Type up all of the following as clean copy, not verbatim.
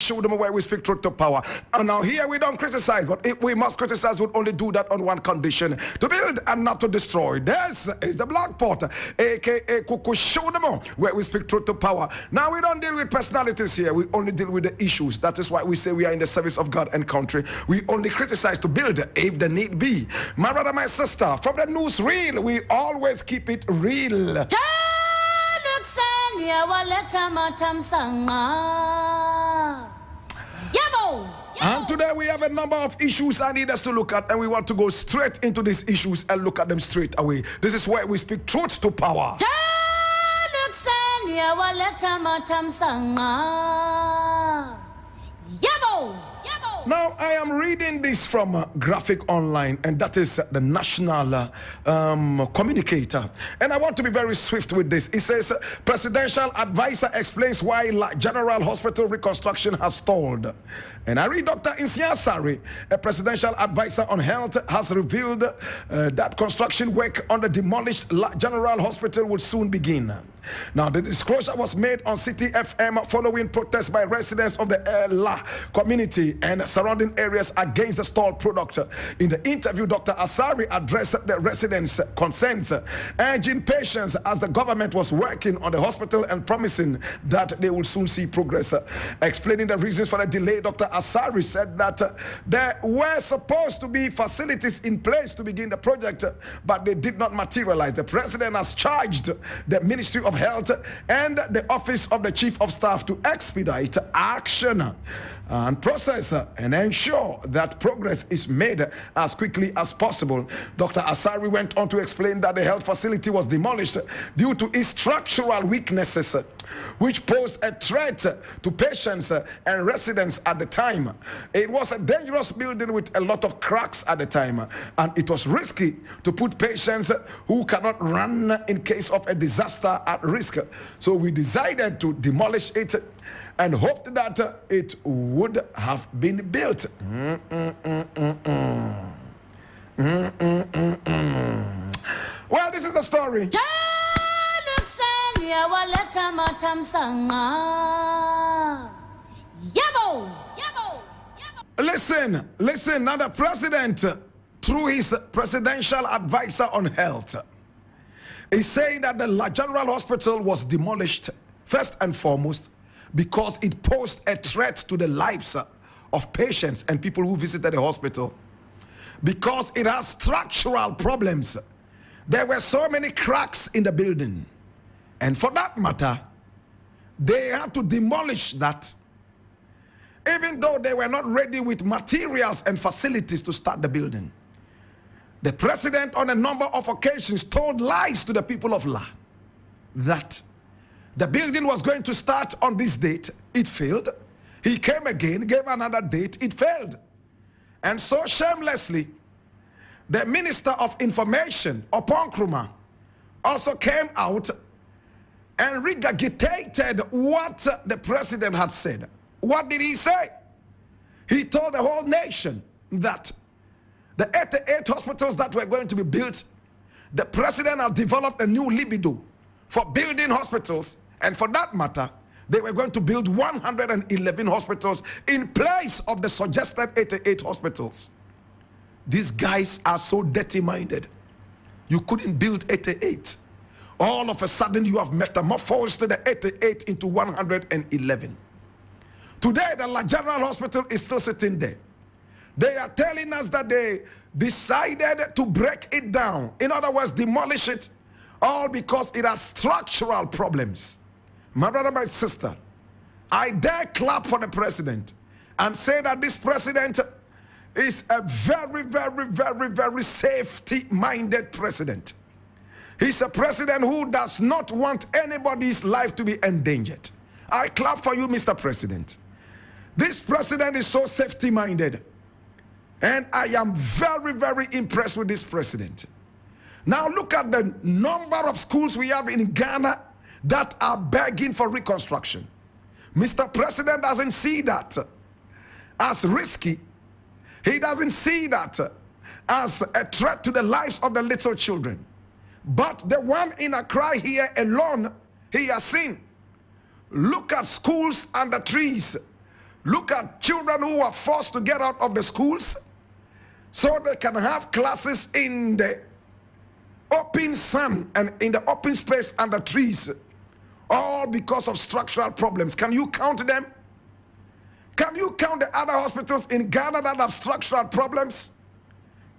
show them where we speak truth to power. And now here we don't criticize, but if we must criticize, we'll only do that on one condition: to build and not to destroy. This is the Black Pot, aka Kuku Show them where we speak truth to power. Now we don't deal with personalities here, we only deal with the issues. That is why we say we are in the service of God and country. We only criticize to build if the need be. My brother, my sister, from the newsreel, we always keep it real. And today we have a number of issues I need us to look at, and we want to go straight into these issues and look at them straight away. This is where we speak truth to power. Now, I am reading this from Graphic Online, and that is the national communicator. And I want to be very swift with this. It says, Presidential Advisor explains why General Hospital reconstruction has stalled. And I read Dr. Insiasari, a Presidential Advisor on Health, has revealed that construction work on the demolished General Hospital will soon begin. Now, the disclosure was made on City FM following protests by residents of the La community and surrounding areas against the stalled product. In the interview, Dr. Asari addressed the residents' concerns, urging patience as the government was working on the hospital and promising that they will soon see progress. Explaining the reasons for the delay, Dr. Asari said that there were supposed to be facilities in place to begin the project, but they did not materialize. The president has charged the Ministry of Health and the Office of the Chief of Staff to expedite action and process and ensure that progress is made as quickly as possible. Dr. Asari went on to explain that the health facility was demolished due to its structural weaknesses, which posed a threat to patients and residents at the time. It was a dangerous building with a lot of cracks at the time, and it was risky to put patients who cannot run in case of a disaster at risk. So we decided to demolish it and hoped that it would have been built. Well, this is the story. Listen, now the president, through his presidential advisor on health, is saying that the General Hospital was demolished first and foremost because it posed a threat to the lives of patients and people who visited the hospital, because it has structural problems. There were so many cracks in the building, and for that matter, they had to demolish that, even though they were not ready with materials and facilities to start the building. The president on a number of occasions told lies to the people of La that the building was going to start on this date. It failed. He came again, gave another date. It failed. And so shamelessly, the Minister of Information, Oponkruma, also came out and regurgitated what the president had said. What did he say? He told the whole nation that the 88 hospitals that were going to be built, the president had developed a new libido for building hospitals, and for that matter, they were going to build 111 hospitals in place of the suggested 88 hospitals. These guys are so dirty-minded. You couldn't build 88. All of a sudden, you have metamorphosed the 88 into 111. Today, the General Hospital is still sitting there. They are telling us that they decided to break it down. In other words, demolish it, all because it has structural problems. My brother, my sister, I dare clap for the president and say that this president is a very, very, very, very safety-minded president. He's a president who does not want anybody's life to be endangered. I clap for you, Mr. President. This president is so safety-minded. And I am very, very impressed with this president. Now look at the number of schools we have in Ghana that are begging for reconstruction. Mr. President doesn't see that as risky. He doesn't see that as a threat to the lives of the little children. But the one in Accra here alone, he has seen. Look at schools under trees Look at children who are forced to get out of the schools so they can have classes in the open sun and in the open space under trees, all because of structural problems. Can you count them? Can you count the other hospitals in Ghana that have structural problems?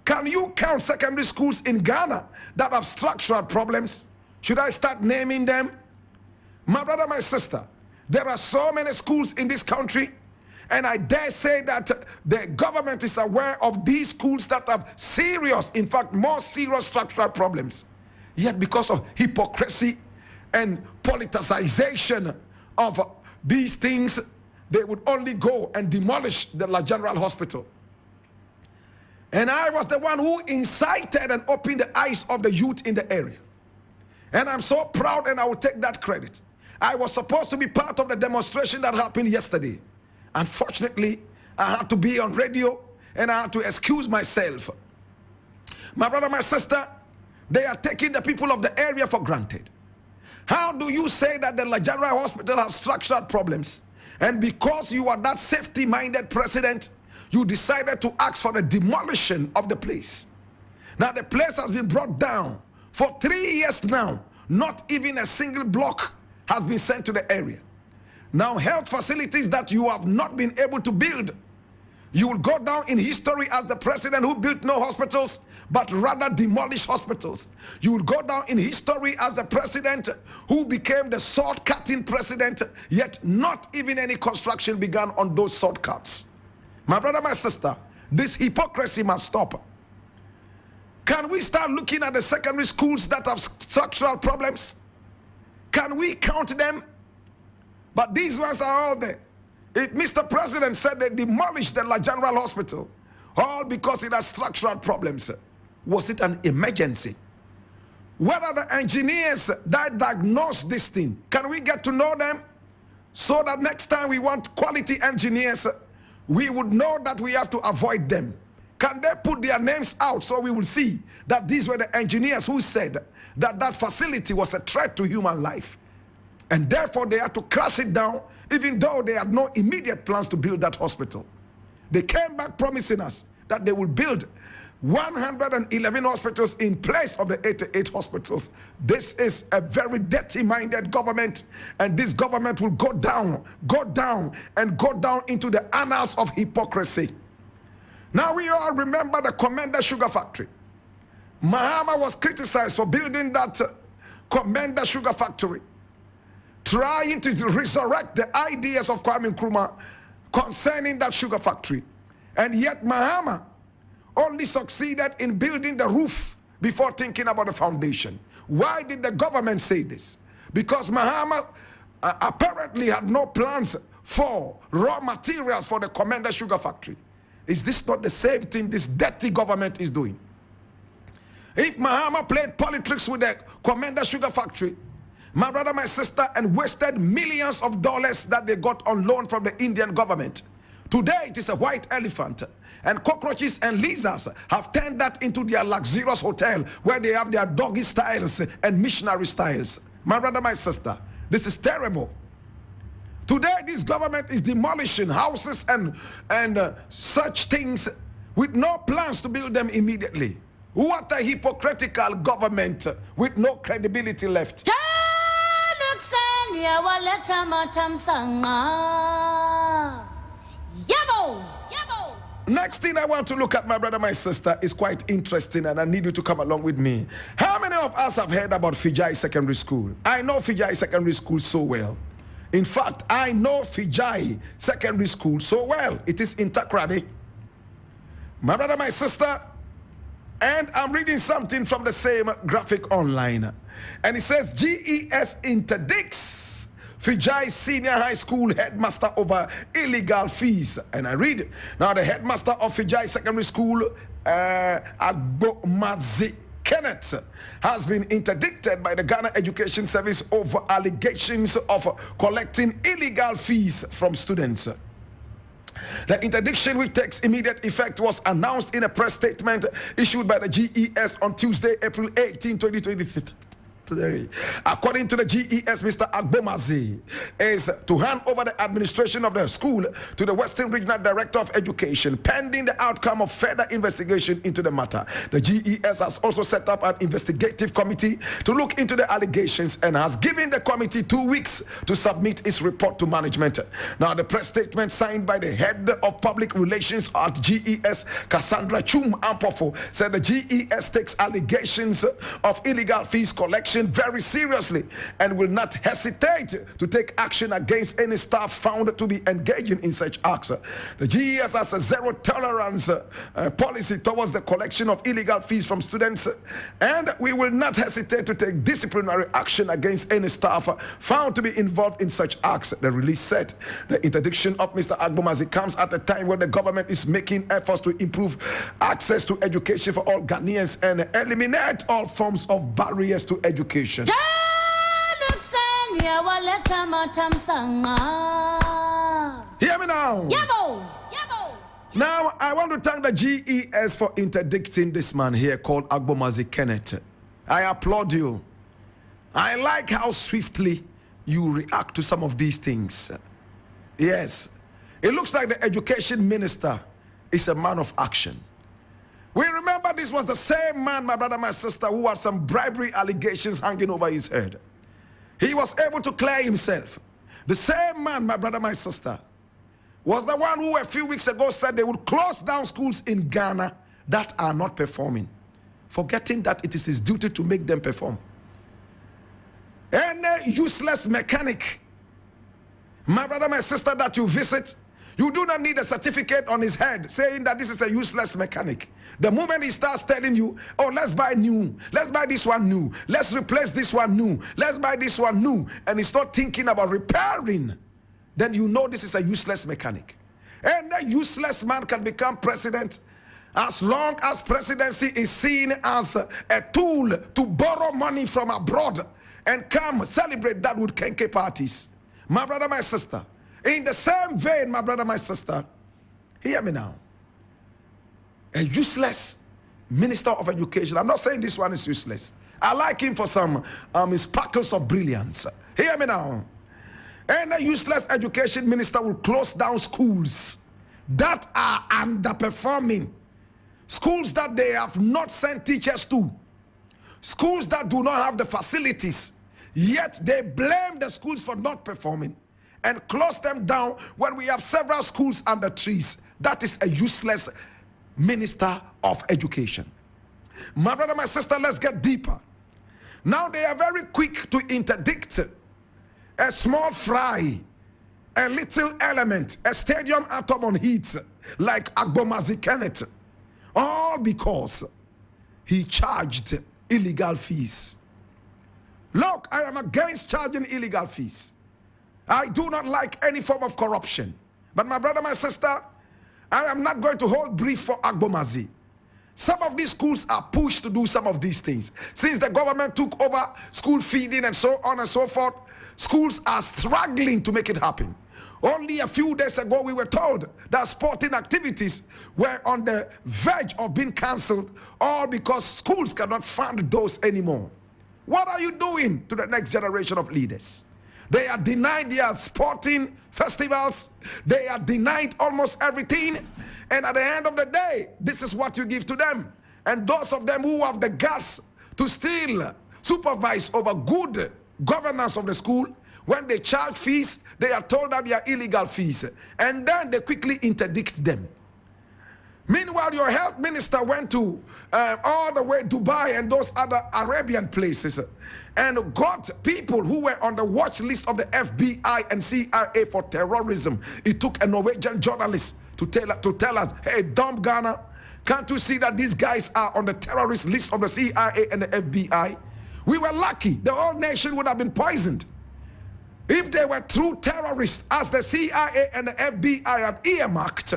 Can you count secondary schools in Ghana that have structural problems? Should I start naming them? My brother, my sister, there are so many schools in this country, and I dare say that the government is aware of these schools that have serious, in fact, more serious structural problems. Yet because of hypocrisy and politicization of these things, they would only go and demolish the La General Hospital. And I was the one who incited and opened the eyes of the youth in the area. And I'm so proud, and I will take that credit. I was supposed to be part of the demonstration that happened yesterday. Unfortunately, I had to be on radio, and I had to excuse myself. My brother, my sister, they are taking the people of the area for granted. How do you say that the La General Hospital has structural problems, and because you are that safety-minded president, you decided to ask for the demolition of the place? Now, the place has been brought down for 3 years now. Not even a single block has been sent to the area. Now, health facilities that you have not been able to build, you will go down in history as the president who built no hospitals, but rather demolished hospitals. You will go down in history as the president who became the sword-cutting president, yet not even any construction began on those sword cuts. My brother, my sister, this hypocrisy must stop. Can we start looking at the secondary schools that have structural problems? Can we count them? But these ones are all there. If Mr. President said they demolished the La General Hospital, all because it has structural problems, was it an emergency? Where are the engineers that diagnosed this thing? Can we get to know them so that next time we want quality engineers, we would know that we have to avoid them? Can they put their names out so we will see that these were the engineers who said that that facility was a threat to human life, and therefore they had to crash it down, even though they had no immediate plans to build that hospital? They came back promising us that they will build 111 hospitals in place of the 88 hospitals. This is a very dirty-minded government, and this government will go down, and go down into the annals of hypocrisy. Now, we all remember the Commander Sugar Factory. Mahama was criticized for building that Commander Sugar Factory, trying to resurrect the ideas of Kwame Nkrumah concerning that sugar factory. And yet Mahama only succeeded in building the roof before thinking about the foundation. Why did the government say this? Because Mahama apparently had no plans for raw materials for the Commander Sugar Factory. Is this not the same thing this dirty government is doing? If Mahama played politics with the Commander Sugar Factory, my brother, my sister, and wasted millions of dollars that they got on loan from the Indian government, today it is a white elephant, and cockroaches and lizards have turned that into their luxurious hotel where they have their doggy styles and missionary styles. My brother, my sister, this is terrible. Today, this government is demolishing houses and such things with no plans to build them immediately. What a hypocritical government with no credibility left. Next thing I want to look at, my brother, my sister, is quite interesting, and I need you to come along with me. How many of us have heard about Fijai Secondary School? I know Fijai Secondary School so well. In fact, I know Fijai Secondary School so well. It is in Takrady. My brother, my sister, and I'm reading something from the same graphic online. And it says, GES interdicts Fijai Senior High School headmaster over illegal fees. And I read, now the headmaster of Fijai Secondary School, Agbomazi Kenneth, has been interdicted by the Ghana Education Service over allegations of collecting illegal fees from students. The interdiction, which takes immediate effect, was announced in a press statement issued by the GES on Tuesday, April 18, 2023. According to the GES, Mr. Agbomazi is to hand over the administration of the school to the Western Regional Director of Education, pending the outcome of further investigation into the matter. The GES has also set up an investigative committee to look into the allegations and has given the committee 2 weeks to submit its report to management. Now, the press statement signed by the head of public relations at GES, Cassandra Chum Ampofo, said the GES takes allegations of illegal fees collection very seriously and will not hesitate to take action against any staff found to be engaging in such acts. The GES has a zero tolerance policy towards the collection of illegal fees from students, and we will not hesitate to take disciplinary action against any staff found to be involved in such acts, the release said. The interdiction of Mr. Agbomazi comes at a time when the government is making efforts to improve access to education for all Ghanaians and eliminate all forms of barriers to education. Hear me now. Now, I want to thank the GES for interdicting this man here called Agbomazi Kenneth. I applaud you. I like how swiftly you react to some of these things. Yes, it looks like the education minister is a man of action. We remember this was the same man, my brother, my sister, who had some bribery allegations hanging over his head. He was able to clear himself. The same man, my brother, my sister, was the one who a few weeks ago said they would close down schools in Ghana that are not performing, forgetting that it is his duty to make them perform. Any useless mechanic, my brother, my sister, that you visit, you do not need a certificate on his head saying that this is a useless mechanic. The moment he starts telling you, oh, let's buy new, let's buy this one new, let's replace this one new, let's buy this one new, and he start thinking about repairing, then you know this is a useless mechanic. And a useless man can become president as long as presidency is seen as a tool to borrow money from abroad and come celebrate that with kenke parties. My brother, my sister, in the same vein, my brother, my sister, hear me now. A useless minister of education. I'm not saying this one is useless. I like him for some sparkles of brilliance. Hear me now. And a useless education minister will close down schools that are underperforming. Schools that they have not sent teachers to. Schools that do not have the facilities. Yet they blame the schools for not performing and close them down when we have several schools under trees. That is a useless minister of education. My brother, my sister, let's get deeper. Now they are very quick to interdict a small fry, a little element, a stadium atom on heat, like Agbomazi Kenneth, all because he charged illegal fees. Look, I am against charging illegal fees. I do not like any form of corruption. But my brother, my sister, I am not going to hold brief for Agbomazi. Some of these schools are pushed to do some of these things. Since the government took over school feeding and so on and so forth, schools are struggling to make it happen. Only a few days ago, we were told that sporting activities were on the verge of being cancelled, all because schools cannot fund those anymore. What are you doing to the next generation of leaders? They are denied their sporting festivals. They are denied almost everything. And at the end of the day, this is what you give to them. And those of them who have the guts to still supervise over good governance of the school, when they charge fees, they are told that they are illegal fees. And then they quickly interdict them. Meanwhile, your health minister went to all the way Dubai and those other Arabian places and got people who were on the watch list of the FBI and CIA for terrorism. It took a Norwegian journalist to tell us, hey, dumb Ghana, can't you see that these guys are on the terrorist list of the CIA and the FBI? We were lucky. The whole nation would have been poisoned. If they were true terrorists, as the CIA and the FBI had earmarked,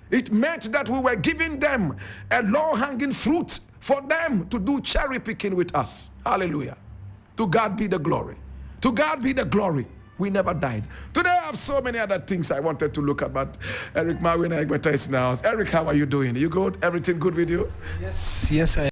it meant that we were giving them a low-hanging fruit for them to do cherry picking with us. Hallelujah. To God be the glory. To God be the glory. We never died. Today I have so many other things I wanted to look at, but Eric Marwin is in the house. Eric, how are you doing? You good? Everything good with you? Yes, I